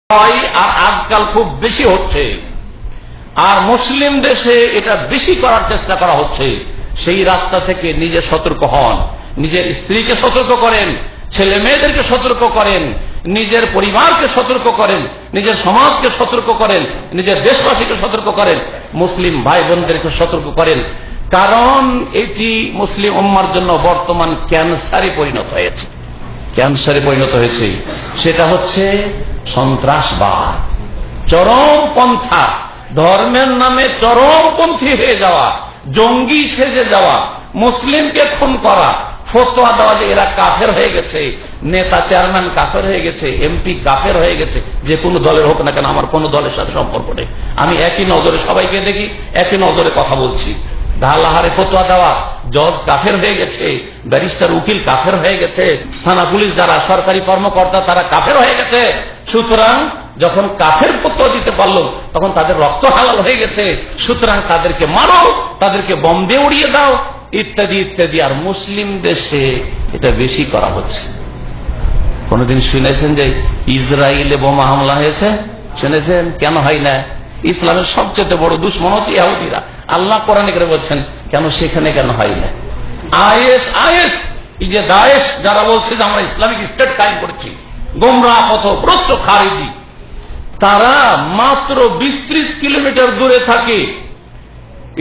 হয় আর আজকাল খুব বেশি হচ্ছে, আর মুসলিম দেশে এটা বেশি করার চেষ্টা করা হচ্ছে। সেই রাস্তা থেকে নিজে সতর্ক হন, নিজের স্ত্রীকে সতর্ক করেন, ছেলে মেয়েদেরকে সতর্ক করেন, নিজের পরিবারকে সতর্ক করেন, নিজের সমাজকে সতর্ক করেন, নিজের দেশবাসীকে সতর্ক করেন, মুসলিম ভাই বোনদেরকে সতর্ক করেন। কারণ এটি মুসলিম উম্মার জন্য বর্তমান ক্যান্সারে পরিণত হয়েছে। ক্যান্সারে পরিণত হয়েছে সেটা হচ্ছে সন্ত্রাসবাদ, চরমপন্থা, ধর্মের নামে চরমপন্থী হয়ে যাওয়া, জঙ্গি সেজে যাওয়া, মুসলিমকে খুন করা, ফতোয়া দেওয়া যে এরা কাফের হয়ে গেছে, নেতা চেয়ারম্যান কাফের হয়ে গেছে, এমপি কাফের হয়ে গেছে, যে কোনো দলের হোক না কেন, আমার কোন দলের সাথে সম্পর্ক নেই, আমি একই নজরে সবাইকে দেখি, একই নজরে কথা বলছি। ঢালাহারে ফতোয়া দেওয়া, জজ কাফের হয়ে গেছে, ব্যারিস্টার উকিল কাফের হয়ে গেছে, থানা পুলিশ যারা সরকারি কর্মকর্তা তারা কাফের হয়ে গেছে। সুতরাং যখন কাফের ফতোয়া দিতে পারলো তখন তাদের রক্ত হালাল হয়ে গেছে, সুতরাং তাদেরকে মারো, তাদেরকে বম দিয়ে উড়িয়ে দাও, ইত্যাদি ইত্যাদি। আর মুসলিম দেশে এটা বেশি করা হচ্ছে। কোনদিন শুনেছেন যে ইসরায়েলে বোমা হামলা হয়েছে? শুনেছেন? কেন হয় না? ইসলামের সবচেয়ে বড় দুশ্মন হচ্ছে ইহুদিরা। আল্লাহ কোরআনে করে বলছেন কেন সেখানে কেন হয় না? আইএস এই যে দায়েশ যারা বলছে যে আমরা ইসলামিক স্টেট কায়েম করেছি, গোমরাহ পথভ্রষ্ট খারিজি, তারা মাত্র 20-30 কিলোমিটার দূরে থাকে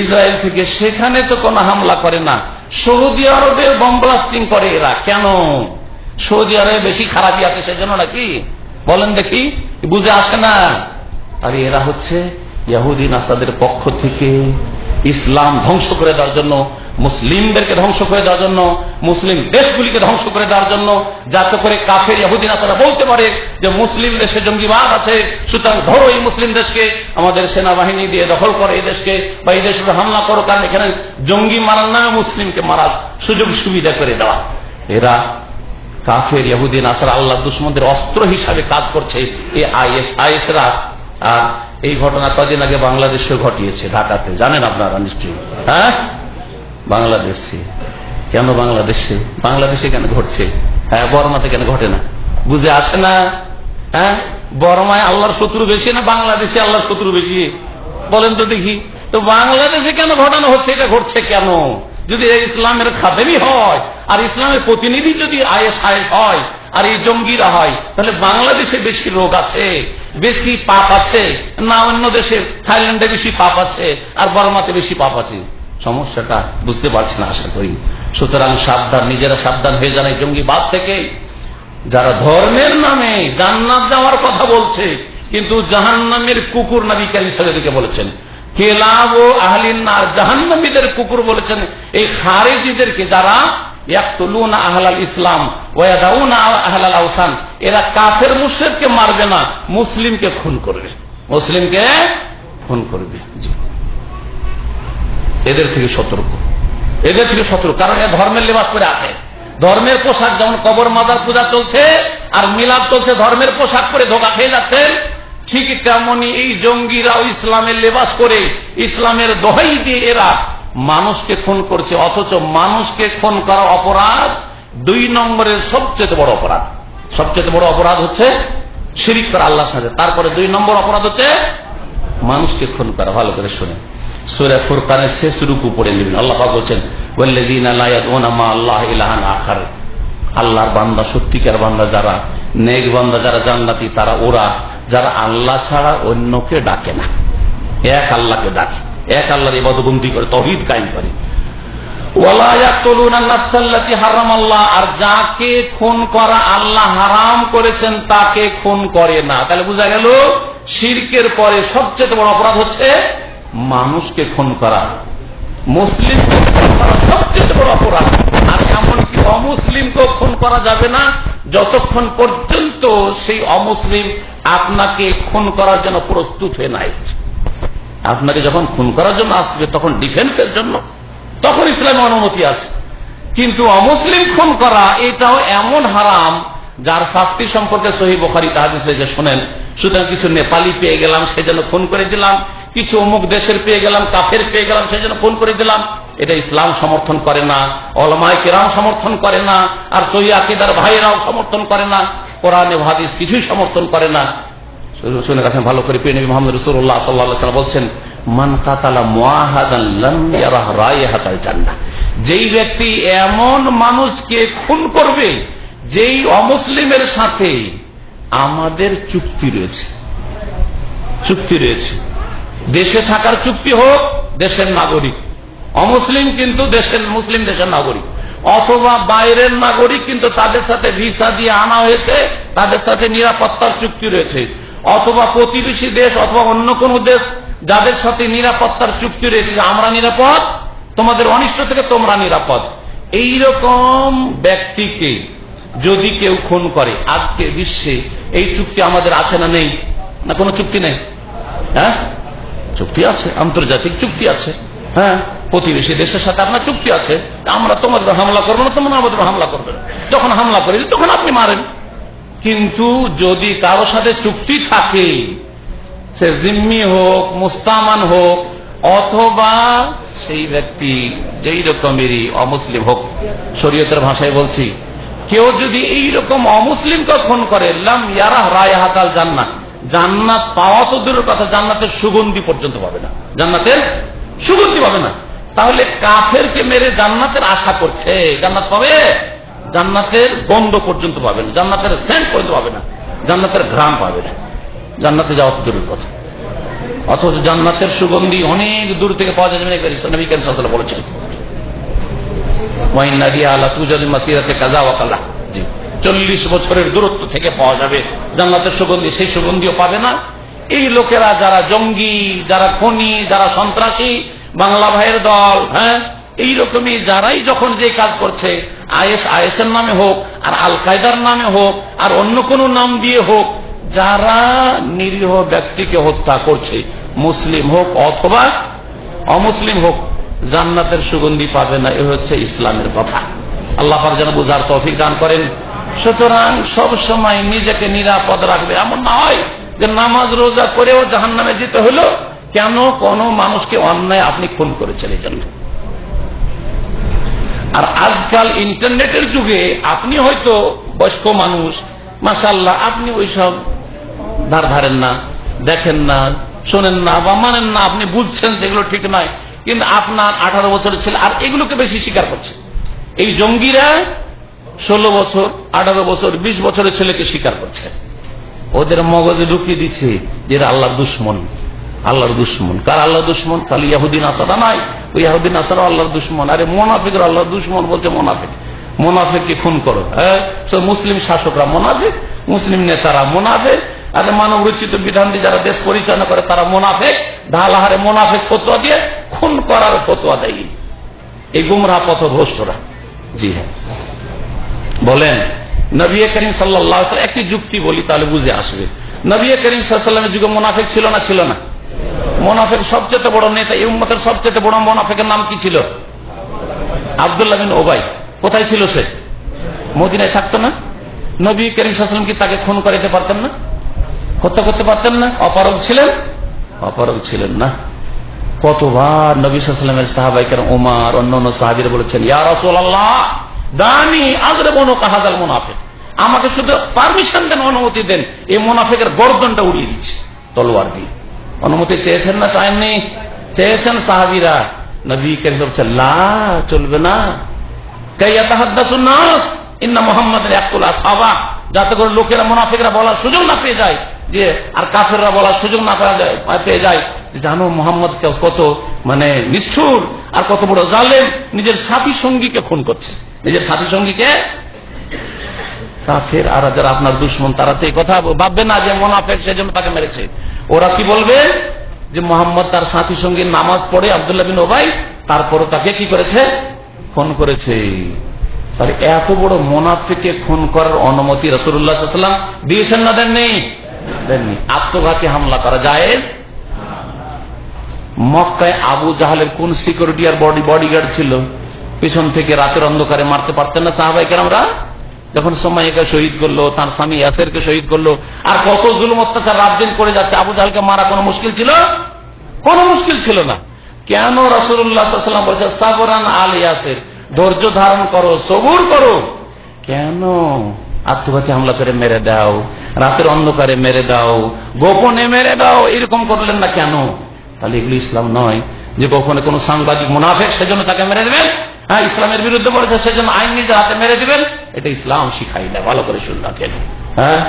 ইসরায়েল থেকে, সেখানে তো কোনো হামলা করে না। সৌদি আরবে বম ব্লাস্টিং করে এরা। কেন? সৌদি আরবে বেশি খারাপই আছে সেজন্য নাকি? বলেন দেখি, বুঝে আসে না? আর এরা হচ্ছে ইহুদি নাসাদের পক্ষ থেকে ইসলাম ধ্বংস করে দেওয়ার জন্য, মুসলিমদেরকে ধ্বংস করে দেওয়ার জন্য, মুসলিম দেশগুলিকে ধ্বংস করে দেওয়ার জন্য, যাতে করে কাফের ইহুদি নাসারা বলতে পারে যে মুসলিম দেশে জঙ্গিবাদ আছে, সুতরাং ধরো এই মুসলিম দেশকে, আমাদের সেনাবাহিনী দিয়ে দখল করে এই দেশকে, বা এই দেশের হামলা করো, কারণ এখানে জঙ্গি মারার নামে মুসলিমকে মারার সুযোগ সুবিধা করে দেওয়া। এরা কাফের ইহুদি নাসারা আল্লাহ দুশমনদের অস্ত্র হিসাবে কাজ করছে এই আইএসরা। আর এই ঘটনা কদিন আগে বাংলাদেশে ঘটিয়েছে, ঢাকাতে, জানেন আপনারা নিশ্চয়ই। হ্যাঁ, বাংলাদেশে। কেন বাংলাদেশে? বাংলাদেশে কেন ঘটছে? হ্যাঁ, বর্মাতে কেন ঘটে না? বুঝে আসে না? হ্যাঁ, বর্মায় আল্লাহর শত্রু বেশি না বাংলাদেশে আল্লাহর শত্রু বেশি? বলেন তো দেখি। তো বাংলাদেশে কেন ঘটানো হচ্ছে? এটা ঘটছে কেন? যদি ইসলামের খাদেমই হয় আর ইসলামের প্রতিনিধি যদি আইএস হয় আর এই জঙ্গিরা হয়, তাহলে বাংলাদেশে বেশি রোগ আছে, বেশি পাপ আছে না? অন্য দেশে থাইল্যান্ডে বেশি পাপ আছে আর বর্মাতে বেশি পাপ আছে? সমস্যাটা বুঝতে পারছি না আশা করি। সুতরাং সাবধান, নিজেরা সাবধান হয়ে যান এই জঙ্গিবাদ থেকে। যারা ধর্মের নামে জান্নাত যাওয়ার কথা বলছে কিন্তু জাহান্নামের কুকুর নবী কারীম সাল্লাল্লাহু আলাইহি ওয়াসাল্লাম বলেছেন, কেলাব ও আহলিন নার, জাহান্নামীদের কুকুর বলেছেন এই খারেজিদেরকে, যারা ইয়াকতুলুনা আহলাল ইসলাম ওয়া ইয়াদাউনা আহলাল আওসান, এরা কাফের মুশরিককে মারবে না, মুসলিমকে খুন করবে, মুসলিমকে খুন করবে। এদের থেকে সতর্ক, এদের থেকে সতর্ক। কারণ এরা ধর্মের লেবাস পরে আছে, ধর্মের পোশাক, যেমন কবর মাজার পূজা চলছে আর মিলাদ চলছে, ধর্মের পোশাক পরে ধোঁকা খেয়ে যাচ্ছেন, ঠিক তেমনি এই জঙ্গিরাও ইসলামের লেবাস করে, ইসলামের দোহাই দিয়ে এরা মানুষকে খুন করছে। অথচ মানুষকে খুন করা অপরাধ 2 নম্বরের সবচেয়ে বড় অপরাধ। সবচেয়ে বড় অপরাধ হচ্ছে শিরিক করা আল্লাহর সাথে, তারপরে 2 নম্বর অপরাধ হচ্ছে মানুষকে খুন করা। ভালো করে শুনে, সূরা ফুরকানের শেষ রুকু পড়ে নেবেন। আল্লাহ পাক বলছেন, ওয়াল্লাযীনা লা ইয়াদউনা মা আল্লাহি ইলাহান আখার, আল্লাহর বান্দা, সত্যিকার বান্দা যারা, নেক বান্দা যারা, জান্নাতি, তারা ওরা যারা আল্লাহ ছাড়া অন্যকে ডাকে না, এক আল্লাহকে ডাকে, এক আল্লাহর ইবাদতবন্দি করে, তাওহীদ কায়েম করে। ওয়ালা ইয়াকতুলুনা নাফসাল্লাতী হারামাল্লাহ, আর যাকে খুন করা আল্লাহ হারাম করেছেন তাকে খুন করে না। তাহলে বোঝা গেল শিরকের পরে সবচেয়ে বড় অপরাধ হচ্ছে মানুষকে খুন করা, মুসলিমকে খুন করা সবচেয়ে বড় অপরাধ। আর এমনকি অমুসলিমকেও খুন করা যাবে না যতক্ষণ পর্যন্ত সেই অমুসলিম আপনাকে খুন করার জন্য প্রস্তুত হয়ে না আসছে। আপনাকে যখন খুন করার জন্য আসবে তখন ডিফেন্সের জন্য, তখন ইসলামে অনুমতি আছে। কিন্তু অমুসলিম খুন করা এটাও এমন হারাম যার শাস্তি সম্পর্কে সহিহ বুখারীতে হাদিস রয়েছে, শোনেন। সুতরাং কিছু নেপালি পেয়ে গেলাম সেজন্য খুন করে দিলাম, কিছু অমুক দেশের পেয়ে গেলাম, কাফের পেয়ে গেলাম সেজন্য খুন করে দিলাম, এটা ইসলাম সমর্থন করে না, উলামায়ে কেরাম সমর্থন করে না, আর সহিহ আকীদার ভাইরাও সমর্থন করে না, কোরআন ও হাদিস কিছুই সমর্থন করে না। শুনে রাখেন ভালো করে, প্রিয় নবী মুহাম্মদ রাসূলুল্লাহ সাল্লাল্লাহু আলাইহি ওয়াসাল্লাম বলছেন, মান কাতালা মুআহাদান লাম ইয়ারাহ রায়হাতাল জান্নাহ। যেই ব্যক্তি এমন মানুষকে খুন করবে যেই অমুসলিমের সাথে আমাদের চুক্তি রয়েছে, দেশে থাকার চুক্তি হোক, দেশের নাগরিক, অমুসলিম কিন্তু মুসলিম দেশের নাগরিক, অথবা বাইরের নাগরিক কিন্তু তাদের সাথে ভিসা দিয়ে আনা হয়েছে, তাদের সাথে নিরাপত্তার চুক্তি রয়েছে, অথবা প্রতিবেশী দেশ অথবা অন্য কোন দেশ যাদের সাথে নিরাপত্তার চুক্তি রয়েছে, আমরা নিরাপদ, তোমাদের অনিষ্ট থেকে তোমরা নিরাপদ। এইরকম ব্যক্তিকে যদি কেউ খুন করে, আজকে বিশ্বে এই চুক্তি আমাদের আছে না নেই? না কোনো চুক্তি নেই? হ্যাঁ, চুক্তি আছে, আন্তর্জাতিক চুক্তি আছে। হ্যাঁ, প্রতিবেশী দেশের সাথে আপনার চুক্তি আছে, আমরা তোমাদের হামলা করবো না, তোমরা আমাদের হামলা করবে না, যখন হামলা করি তখন আপনি মারেন। কিন্তু যদি কারোর সাথে চুক্তি থাকে, সে জিম্মি হোক, মুস্তামান হোক, অথবা সেই ব্যক্তি যেই রকমেরই অমুসলিম হোক, শরীয়তের ভাষায় বলছি, কেউ যদি এইরকম অমুসলিমকে খুন করে, লাম ইয়ারাহ রায়হাতাল জান্নাহ, জান্নাত পাওয়া তো দূরের কথা, জান্নাতের সুগন্ধি পর্যন্ত পাবে না, জান্নাতের সুগন্ধি পাবে না। তাহলে কাফেরকে মেরে জান্নাতের আশা করছে, জান্নাত পাবে? জান্নাতের গন্ধ পর্যন্ত পাবে না, জান্নাতের সেন্ট পর্যন্ত পাবে না, জান্নাতের ঘ্রাণ পাবে না, জান্নাতে যাওয়া তো দূরের কথা। অথচ জান্নাতের সুগন্ধি অনেক দূর থেকে পাওয়া যায়। নবী কারীম সাল্লাল্লাহু আলাইহি ওয়াসাল্লাম বলেছেন, ওয়াইন্না রিয়া লা তুজাদু মাসিরাতে কাযা ওয়া কাযা, 40 বছরের দূরত্ব থেকে পাওয়া যাবে জান্নাতের সুগন্ধি, সেই সুগন্ধিও পাবে না। এই লোকেরা যারা জঙ্গি, যারা খনি, যারা সন্ত্রাসী, বাংলা ভাইয়ের দল, হ্যাঁ, এইরকমই যারাই যখন যে কাজ করছে, আইএসের নামে হোক, আর আল কায়দার নামে হোক, আর অন্য কোন নাম দিয়ে হোক, যারা নিরীহ ব্যক্তিকে হত্যা করছে, মুসলিম হোক অথবা অমুসলিম হোক, জান্নাতের সুগন্ধি পাবে না। এ হচ্ছে ইসলামের কথা। আল্লাহ পাক যেন বুঝার তৌফিক দান করেন। সুতরাং সব সময় নিজেকে নিরাপদ রাখবে, এমন না হয় যে নামাজ রোজা করেও জাহান্নামে যেতে হলো, কেন? কোন মানুষকে অন্যায় আপনি খুন করেছেন এই জন্য। আর আজকাল ইন্টারনেটের যুগে আপনি হয়তো বয়স্ক মানুষ, মাশাআল্লাহ, আপনি ওইসব ধারেন না, দেখেন না, শোনেন না বা মানেন না, আপনি বুঝছেন যেগুলো ঠিক নয়, কিন্তু আপনার 18 বছরের ছেলে আর এগুলোকে বেশি স্বীকার করছে। এই জঙ্গিরা 16 বছর, 18 বছর, 20 বছরের ছেলেকে স্বীকার করছে। ওদের মগজে ঢুকিয়ে দিচ্ছে যে আল্লাহর দুশ্মন, আল্লাহর দুশ্মন। কার আল্লাহর দুশ্মন? খালি ইহুদি নাসারা নয়, ওই ইহুদি নাসারা আল্লাহর দুশ্মন। আরে মুনাফিকরা আল্লাহর দুশ্মন বলছে, মুনাফিক, মুনাফিককে খুন করো। হ্যাঁ, তো মুসলিম শাসকরা মুনাফিক, মুসলিম নেতারা মুনাফিক, আর মানব রচিত বিধান দিয়ে যারা দেশ পরিচালনা করে তারা মুনাফিক, ঢালাহারে মুনাফিক ফতোয়া দিয়ে খুন করার ফতোয়া দেয় এই গুমরাহ পথভ্রষ্টরা। জি হ্যাঁ, বলেন নবী করিম সাল্লাল্লাহু আলাইহি ওয়াসাল্লাম, একটি যুক্তি বলি তাহলে বুঝে আসবে। নবী করিম সাল্লাল্লাহু আলাইহি ওয়াসাল্লামের যুগে মুনাফিক ছিল না? ছিল না? মুনাফিক সবচেয়ে বড় নেতা, এই উম্মতের সবচেয়ে বড় মুনাফিকের নাম কি ছিল? আব্দুল্লাহ বিন উবাই। কোথায় ছিল সে? মদিনায় থাকতো না? নবী করিম সাল্লাল্লাহু আলাইহি ওয়াসাল্লাম কি তাকে খুন করাইতে পারতেন না? হত্যা করতে পারতেন না? অপারগ ছিলেন? অপারগ ছিলেন না। কতবার নবী সাল্লাল্লাহু আলাইহি ওয়াসাল্লামের সাহাবায়ে কেরাম, ওমর, অন্যান্য সাহাবীরা বলেছেন, ইয়া রাসূলুল্লাহ দানি আযরিবু কাহাদাল মুনাফিক, আমাকে শুধু পারমিশন দেন, অনুমতি দেন, এই মুনাফিকের গর্দনটা উড়িয়ে দিচ্ছে তলোয়ার দিয়ে। অনুমতি চেয়েছেন না চাননি? চেয়েছেন সাহাবীরা। নবী করিম সাল্লাল্লাহু আলাইহি ওয়াসাল্লাম, লা, চলবে না। কাইয়া তাহাদ্দাসুন নাস ইন্না মুহাম্মাদান ইয়াকুল আসহাবা, যাতে করে লোকেরা, মুনাফিকরা বলার সুযোগ না পেয়ে যায়, যে আর কাফেররা বলার সুযোগ না পেয়ে যায়, জানো মোহাম্মদ কত নিষ্ঠুর আর কত বড় জালেম, নিজের সাথী সঙ্গীকে খুন করছে, নিজের সাথী সঙ্গীকে। কাফের আর যারা আপনার দুশ্মন, তারা তো এই কথা ভাববে না যে মুনাফিক সেজন্য তাকে মেরেছে। ওরা কি বলবে? যে মোহাম্মদ তার সাথী সঙ্গীর নামাজ পড়ে আব্দুল্লাহ বিন উবাই, তারপরও তাকে কি করেছে? খুন করেছে। তাহলে এত বড় মুনাফিককে খুন করার অনুমতি রাসূলুল্লাহ সাল্লাল্লাহু আলাইহি ওয়াসাল্লাম দিয়েছেন না দেননি? দেননি। আত্মঘাতী হামলা করা জায়েজ? মক্কায় আবু জাহালের কোন সিকিউরিটি আর বডিগার্ড ছিল? পিছন থেকে রাতের অন্ধকারে মারতে পারতেন না সাহাবায়ে কেরামরা? যখন সুমাইয়াকে শহীদ করলো, তার স্বামী ইয়াসেরকে শহীদ করলো, আর কত জুলুম অত্যাচার রাত দিন করে যাচ্ছে, আবু জাহালকে মারা কোনো মুশকিল ছিল? কোনো মুশকিল ছিল না। কেন রাসূলুল্লাহ সাল্লাল্লাহু আলাইহি ওয়াসাল্লাম বলেছেন সাবরান আল ইয়াসির, ধৈর্য ধারণ করো, সবুর করো? কেন? আত্মঘাতী হামলা করে মেরে দাও, রাতের অন্ধকারে মেরে দাও, গোপনে মেরে দাও, এরকম করলেন না কেন? তাহলে এগুলো ইসলাম নয় যে গোপনে কোন সাংবাদিক মুনাফেক সেজন্য তাকে মেরে দেবেন। হ্যাঁ, ইসলামের বিরুদ্ধে বলেছে সেজন্য আইন নিজের হাতে মেরে দিবেন, এটা ইসলাম শিখাই না। ভালো করে শুনে রাখেন। হ্যাঁ,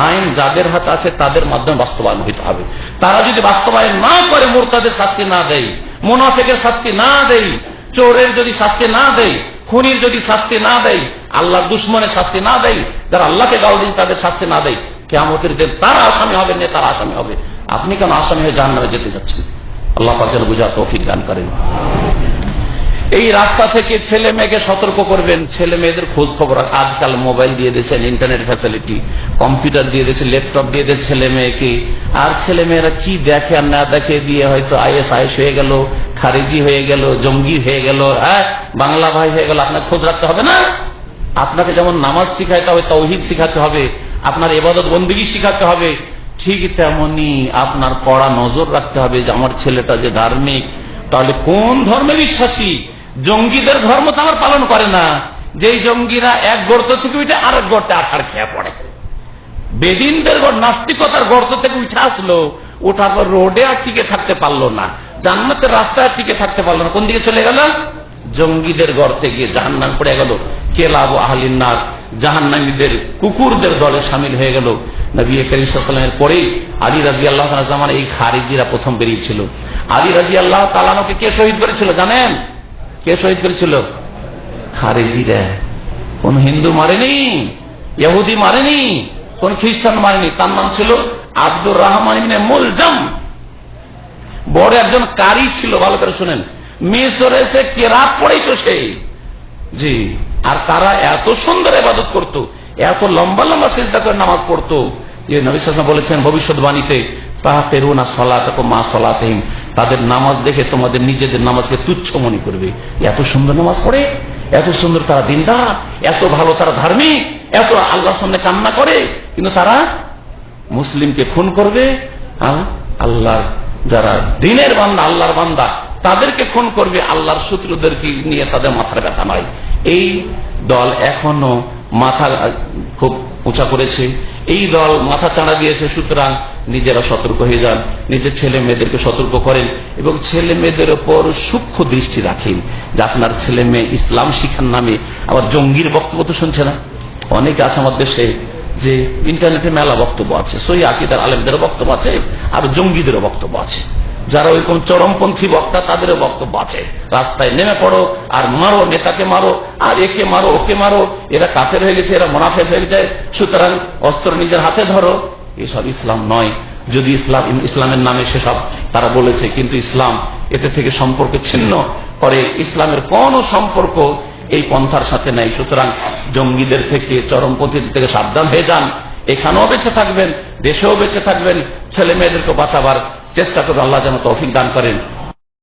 আইন যাদের হাতে আছে তাদের মাধ্যমে বাস্তবায়ন হইতে হবে। তারা যদি বাস্তবায়ন না করে, মুরতাদের শাস্তি না দেয়, মুনাফেকের শাস্তি না দেয়, চোরের যদি শাস্তি না দেয়, খুনির যদি শাস্তি না দেয়, আল্লাহর দুশ্মনের শাস্তি না দেয়, যারা আল্লাহকে গাল দিন তাদের শাস্তি না দেয়, কিয়ামতের দিন তারা আসামি হবে, নেতারা আসামি হবে। আপনি কেন আসামি হয়ে জাহান্নামে যেতে যাচ্ছেন? আল্লাহ পাক যেন বুঝার তৌফিক দান করেন। এই রাস্তা থেকে ছেলে মেয়েকে সতর্ক করবেন। ছেলে মেয়েদের খোঁজ খবর, আজকাল মোবাইল দিয়ে দিয়েছেন, ইন্টারনেট ফ্যাসিলিটি, কম্পিউটার দিয়ে দিয়েছে, ল্যাপটপ দিয়ে দিয়েছে ছেলে মেয়েকে। আর ছেলে মেয়েরা কি দেখে আর না দেখে দিয়ে হয়তো IS হয়ে গেল, খারিজি হয়ে গেল, জঙ্গি হয়ে গেল, হ্যাঁ বাংলা ভাই হয়ে গেল। আপনার খোঁজ রাখতে হবে না? আপনাকে যেমন নামাজ শিখাইতে হবে, তাওহীদ শিখাতে হবে, আপনার ইবাদত বন্দেগী শিখাতে হবে, ঠিক তেমনি আপনার কড়া নজর রাখতে হবে যে আমার ছেলেটা যে ধার্মিক, তাহলে কোন ধর্মে বিশ্বাসী। জঙ্গিদের ধর্ম তো আমার পালন করে না, যেই জঙ্গিরা এক গর্ত থেকে উঠে আরেক গর্তে আছাড় খেয়ে পড়ে। বেদিনদের নাস্তিকতার গর্ত থেকে উঠে আসলো, ওঠার পর রোডে আর টিকে থাকতে পারলো না, জান্নাতের রাস্তায় টিকে থাকতে পারলো না, কোন দিকে চলে গেল? জঙ্গিদের গর্তে গিয়ে জাহান্নাম পড়ে গেল। কেলাব আহলিন নার, জাহান্নামীদের কুকুরদের দলে সামিল হয়ে গেল। নবী করিম সাল্লাল্লাহু আলাইহি ওয়াসাল্লামের পরে আলী রাদিয়াল্লাহু তাআলা জামানে এই খারিজিরা প্রথম বেরিয়েছিল। আলী রাদিয়াল্লাহু তাআলাকে কে শহীদ করেছিল জানেন? কে শহীদ করেছিল? খারিজিরা। কোন হিন্দু মারেনি, ইহুদি মারেনি, কোন খ্রিস্টান মারেনি। তার নাম ছিল আব্দুর রহমান ইবনে মুলজাম। বড় একজন কারি ছিল, ভালো করে শুনেন। মিশরে সে কেরাত পড়াইতো সেই। জি, আর তারা এত সুন্দর ইবাদত করতো, এত লম্বা লম্বা সিজদা করে নামাজ পড়তো যে নবী সাল্লাল্লাহু আলাইহি ওয়াসাল্লাম বলেছেন ভবিষ্যৎবাণীতে, তাহফিরুনা সালাতাকুম মা সালাতিহিম, তাদের নামাজ দেখে তোমাদের নিজেদের নামাজকে তুচ্ছ মনে করবে। এত সুন্দর নামাজ পড়ে, এত সুন্দর তারা দিনদার, এত ভালো তারা ধার্মিক, এত আল্লাহর সামনে কান্না করে, কিন্তু তারা মুসলিমকে খুন করবে। আল্লাহর যারা দিনের বান্দা, আল্লাহর বান্দা, তাদেরকে খুন করবে। আল্লাহর শত্রুদেরকে নিয়ে তাদের মাথার ব্যথা নাই। এই দল এখনো মাথা খুব উঁচা করেছে, এই দল মাথা চাড়া দিয়েছে। সুতরাং নিজেরা সতর্ক হয়ে যান, নিজের ছেলে মেয়েদেরকে সতর্ক করেন এবং ছেলে মেয়েদের উপর সূক্ষ্ম দৃষ্টি রাখেন যে আপনার ছেলে মেয়ে ইসলাম শিক্ষার নামে আবার জঙ্গির বক্তব্য তো শুনছে না। অনেকে আছে আমার দেশে যে ইন্টারনেটে মেলা বক্তব্য আছে, সহি আকীদার আলেমদেরও বক্তব্য আছে, আর জঙ্গিদেরও বক্তব্য আছে। যারা ওইরকম চরমপন্থী বক্তা তাদেরও বক্তব্য আছে। রাস্তায় নেমে পড়ো আর মারো, নেতাকে মারো, আর একে মারো, ওকে মারো, এরা কাফের হয়ে গেছে, এরা মুনাফিক হয়ে গেছে, সুতরাং অস্ত্র নিজের হাতে ধরো। এসব ইসলাম নয়। যদি ইসলামের নামে সেসব তারা বলেছে, কিন্তু ইসলাম এতে থেকে সম্পর্ক ছিন্ন করে। ইসলামের কোন সম্পর্ক এই পন্থার সাথে নাই। সুতরাং জঙ্গিদের থেকে, চরমপন্থীদের থেকে সাবধান হয়ে যান। এখানেও বেঁচে থাকবেন, দেশেও বেঁচে থাকবেন, ছেলে মেয়েদেরকে বাঁচাবার চেষ্টা করবেন। আল্লাহ যেন তৌফিক দান করেন।